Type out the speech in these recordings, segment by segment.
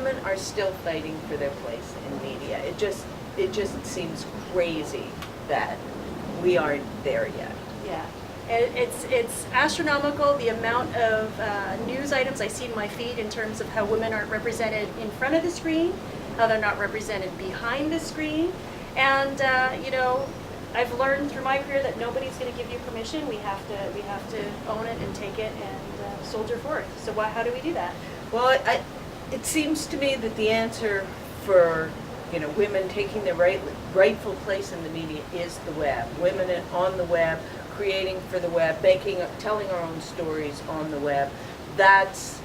women are still fighting for their place in media. It just seems crazy that we aren't there yet. Yeah. It's astronomical, the amount of news items I see in my feed in terms of how women aren't represented in front of the screen, how they're not represented behind the screen. And you know, I've learned through my career that nobody's going to give you permission. We have to own it and take it and soldier forth. So how do we do that? Well, it seems to me that the answer for, you know, women taking their rightful place in the media is the web. Women on the web, creating for the web, telling our own stories on the web. That's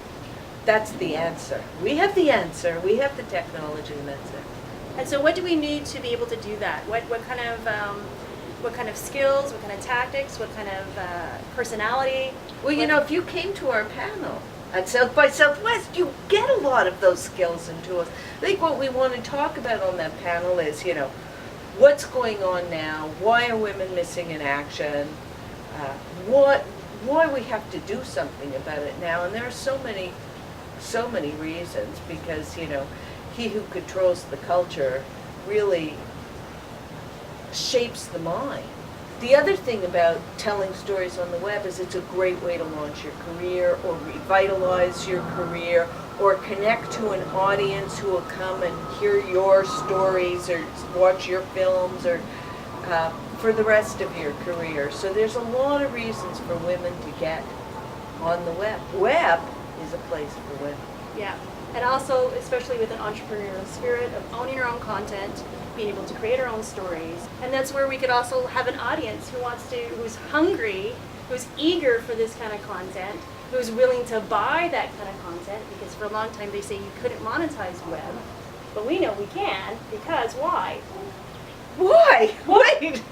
the answer. We have the answer. We have the technology, and that's it. And so, what do we need to be able to do that? What kind of skills? What kind of tactics? What kind of personality? Well, you know, if you came to our panel at South by Southwest, you get a lot of those skills into us. I think what we want to talk about on that panel is, you know, what's going on now? Why are women missing in action? Why we have to do something about it now? And there are so many reasons, because, you know, he who controls the culture really shapes the mind. The other thing about telling stories on the web is it's a great way to launch your career or revitalize your career or connect to an audience who will come and hear your stories or watch your films or for the rest of your career. So there's a lot of reasons for women to get on the web. Web is a place for women. Yeah. And also, especially with an entrepreneurial spirit of owning our own content, being able to create our own stories. And that's where we could also have an audience who's hungry, who's eager for this kind of content, who's willing to buy that kind of content, because for a long time they say you couldn't monetize web. But we know we can, because why? Why? Wait!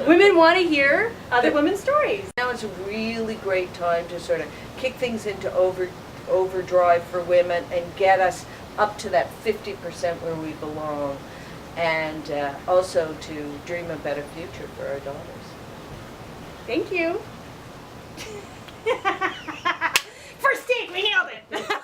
Women want to hear other women's stories. Now is a really great time to sort of kick things into overdrive for women and get us up to that 50% where we belong, and also to dream a better future for our daughters. Thank you. First take, we nailed it.